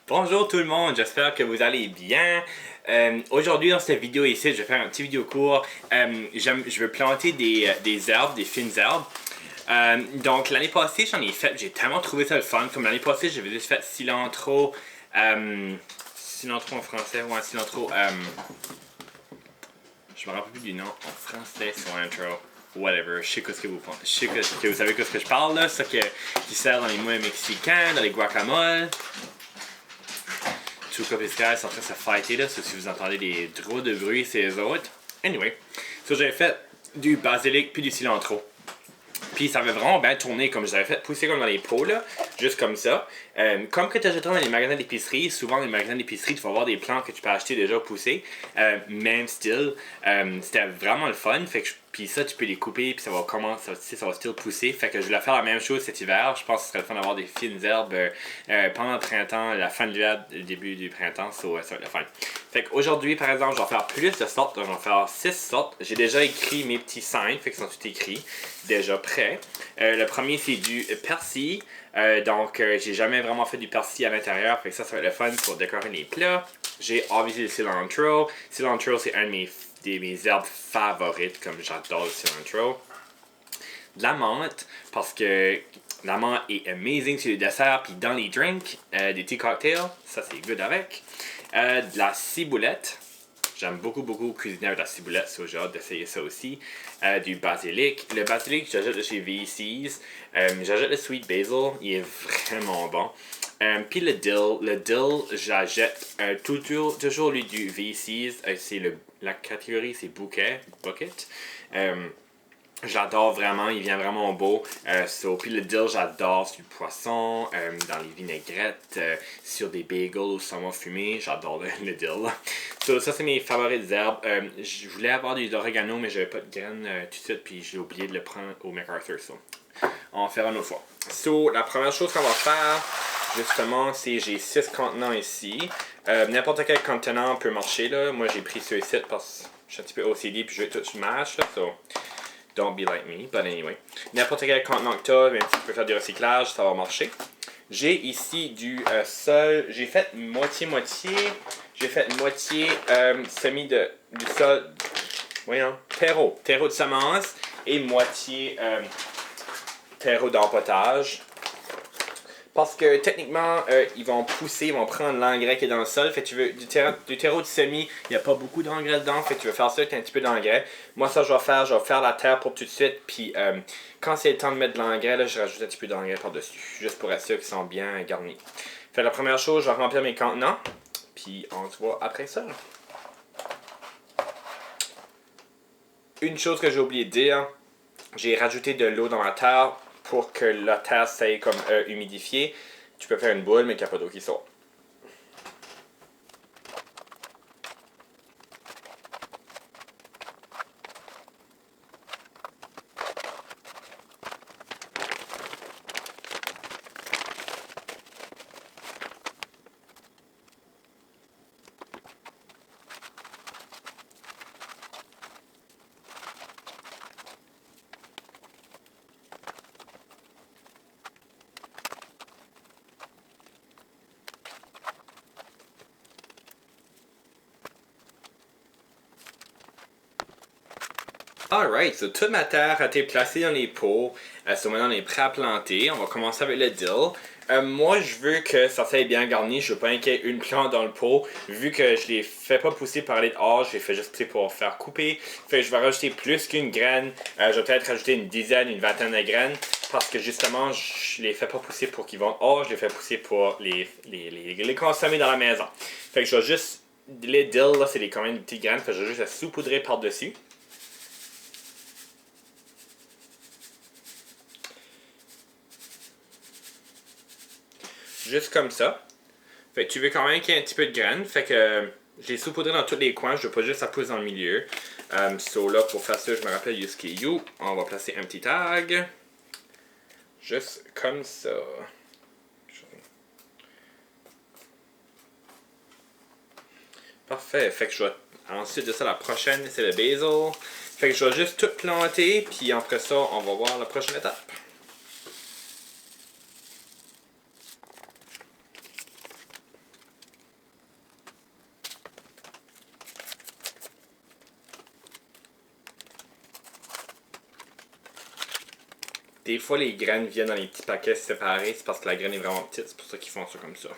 Bonjour tout le monde, j'espère que vous allez bien. Aujourd'hui dans cette vidéo ici, je vais faire un petit vidéo court. Je veux planter des herbes, des fines herbes. Donc l'année passée j'en ai fait, j'ai tellement trouvé ça le fun. Comme l'année passée j'avais juste fait cilantro, cilantro en français ou un cilantro, je me rappelle plus du nom en français, cilantro. Whatever, je sais ce que vous pensez. Je sais que vous savez ce que je parle là, ça qui sert dans les moules mexicains, dans les guacamoles. Chuka Piscal sont en train de se fighter là, si vous entendez des drôles de bruit, c'est les autres. Anyway, j'avais fait du basilic puis du cilantro. Puis ça avait vraiment bien tourné, comme je l'avais fait pousser comme dans les pots là, juste comme ça. Comme que tu achèteras dans les magasins d'épicerie, souvent dans les magasins d'épicerie, tu vas avoir des plantes que tu peux acheter déjà poussées. Même style, c'était vraiment le fun. Fait que puis ça, tu peux les couper, puis ça va commencer, ça va still pousser. Fait que je voulais faire la même chose cet hiver. Je pense que ce serait le fun d'avoir des fines herbes pendant le printemps, la fin de l'hiver, le début du printemps, ça va être le fun. Fait qu'aujourd'hui, par exemple, je vais faire plus de sortes. Je vais faire 6 sortes. J'ai déjà écrit mes petits signs, fait qu'ils sont tous écrits, déjà prêts. Le premier, c'est du persil. Donc, j'ai jamais vraiment fait du persil à l'intérieur, fait que ça va être le fun pour décorer les plats. J'ai obviously le cilantro. Cilantro, c'est un de mes herbes favorites, comme j'adore le cilantro. De la menthe, parce que la menthe est amazing sur les desserts, puis dans les drinks, des tea cocktails, ça c'est good avec. De la ciboulette. J'aime beaucoup cuisiner avec la ciboulette, so j'ai hâte d'essayer ça aussi. Du basilic. Le basilic, j'achète de chez VC's. J'achète le sweet basil, il est vraiment bon. Puis le dill, j'achète toujours lui du VC's. La catégorie, c'est bucket. J'adore vraiment, il vient vraiment beau. Puis le dill, j'adore sur le poisson, dans les vinaigrettes, sur des bagels au saumon fumé. J'adore le dill. Ça, c'est mes favorites herbes. Je voulais avoir des oregano, mais j'avais pas de graines tout de suite, puis j'ai oublié de le prendre au MacArthur. On va faire une autre fois. La première chose qu'on va faire, justement, c'est j'ai 6 contenants ici. N'importe quel contenant peut marcher, là. Moi, j'ai pris ceux-ci parce que je suis un petit peu OCD, puis je veux tout smash, là. Don't be like me, but anyway. N'importe quel contenant que tu as, même si tu peux faire du recyclage, ça va marcher. J'ai ici du sol. J'ai fait moitié-moitié. J'ai fait moitié du sol. Voyons. Terreau de semence. Et moitié terreau d'empotage. Parce que techniquement, ils vont pousser, ils vont prendre l'engrais qui est dans le sol. Fait que tu veux du terreau de semis, il n'y a pas beaucoup d'engrais dedans. Fait que tu veux faire ça avec un petit peu d'engrais. Moi, ça, je vais faire la terre pour tout de suite. Puis quand c'est le temps de mettre de l'engrais, là, je rajoute un petit peu d'engrais par-dessus. Juste pour être sûr qu'ils sont bien garnis. Fait que la première chose, je vais remplir mes contenants. Puis on se voit après ça. Une chose que j'ai oublié de dire, j'ai rajouté de l'eau dans la terre pour que la terre s'aille comme humidifiée. Tu peux faire une boule, mais qu'il n'y a pas d'eau qui sort. Alright, so toute ma terre a été placée dans les pots. Maintenant on est prêt à planter. On va commencer avec le dill. Moi je veux que ça soit bien garni. Je veux pas qu'il y ait une plante dans le pot. Vu que je les fais pas pousser par les dehors, je les fais juste pousser pour faire couper. Fait que je vais rajouter plus qu'une graine. Je vais peut-être rajouter une dizaine, une vingtaine de graines. Parce que justement, je les fais pas pousser pour qu'ils vont dehors. Je les fais pousser pour les consommer dans la maison. Fait que je vais juste. Les dill là, c'est quand même des petites graines. Fait que je vais juste la saupoudrer par-dessus. Juste comme ça. Fait que tu veux quand même qu'il y ait un petit peu de graines. Fait que je l'ai saupoudré dans tous les coins. Je veux pas juste ça pousse dans le milieu. Là, pour faire ça, je me rappelle SKU. On va placer un petit tag. Juste comme ça. Parfait. Fait que je vais ensuite de ça, la prochaine, c'est le basil. Fait que je vais juste tout planter. Puis après ça, on va voir la prochaine étape. Des fois, les graines viennent dans les petits paquets séparés, c'est parce que la graine est vraiment petite, c'est pour ça qu'ils font ça comme ça.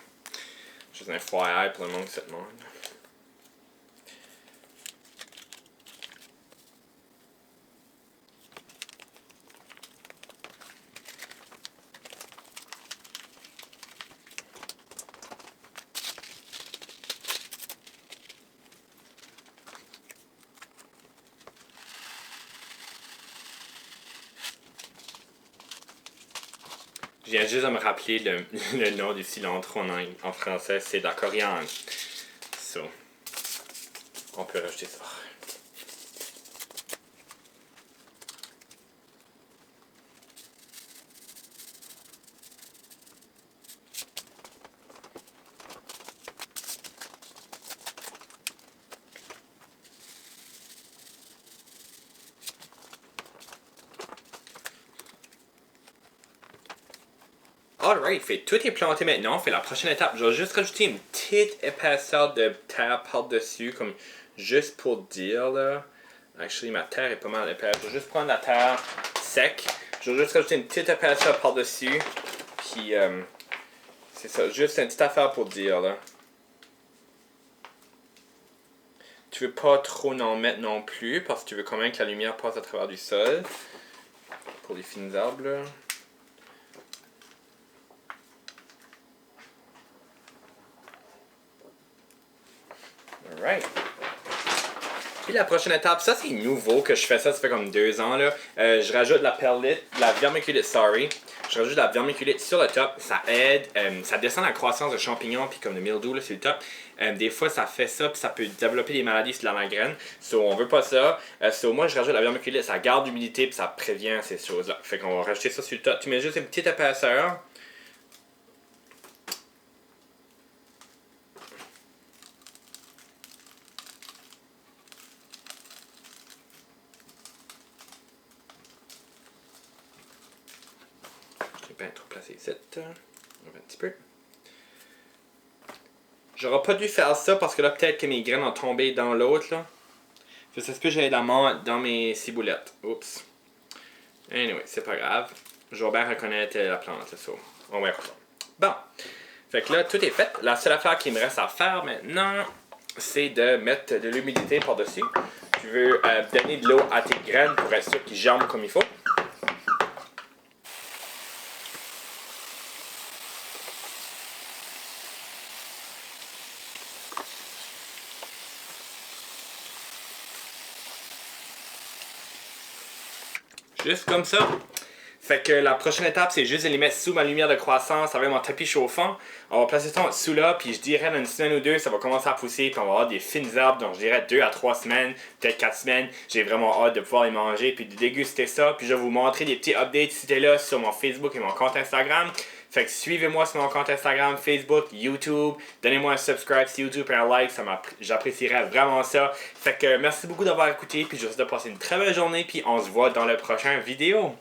Juste un FYI pour le monde qui se demande. Je viens juste de me rappeler le nom du cilantro en français, c'est de la coriandre. So, on peut rajouter ça. Alright, fait tout est planté maintenant. Fait la prochaine étape, je vais juste rajouter une petite épaisseur de terre par-dessus, comme juste pour dire là. Actually, ma terre est pas mal épaisse. Je vais juste prendre la terre sec. Je vais juste rajouter une petite épaisseur par-dessus. Puis, c'est ça, juste une petite affaire pour dire là. Tu veux pas trop en mettre non plus, parce que tu veux quand même que la lumière passe à travers du sol. Pour les fines arbres là. Alright. Puis la prochaine étape, ça c'est nouveau que je fais ça fait comme 2 ans là. Je rajoute de la perlite, de la vermiculite, sorry. Je rajoute de la vermiculite sur le top, ça aide, ça descend la croissance de champignons puis comme de mildiou là sur le top. Des fois ça fait ça puis ça peut développer des maladies sur la graine. So on veut pas ça. So moi je rajoute de la vermiculite, ça garde l'humidité puis ça prévient ces choses là. Fait qu'on va rajouter ça sur le top. Tu mets juste une petite épaisseur. Bien trop placé ici. On va un petit peu. J'aurais pas dû faire ça parce que là peut-être que mes graines ont tombé dans l'autre là. Ça se peut que j'aille la menthe dans mes ciboulettes. Oups. Anyway, c'est pas grave. Je vais bien reconnaître la plante, c'est ça. On va y retourner. Bon. Fait que là, tout est fait. La seule affaire qui me reste à faire maintenant, c'est de mettre de l'humidité par-dessus. Tu veux donner de l'eau à tes graines pour être sûr qu'ils germent comme il faut. Juste comme ça. Fait que la prochaine étape, c'est juste de les mettre sous ma lumière de croissance avec mon tapis chauffant. On va placer ça sous là, puis je dirais dans une semaine ou deux, ça va commencer à pousser, puis on va avoir des fines herbes, donc je dirais 2 à 3 semaines, peut-être 4 semaines. J'ai vraiment hâte de pouvoir les manger, puis de déguster ça. Puis je vais vous montrer des petits updates si t'es là sur mon Facebook et mon compte Instagram. Fait que suivez-moi sur mon compte Instagram, Facebook, YouTube. Donnez-moi un subscribe sur YouTube et un like, j'apprécierais vraiment ça. Fait que merci beaucoup d'avoir écouté, puis je vous souhaite de passer une très belle journée, puis on se voit dans le prochain vidéo.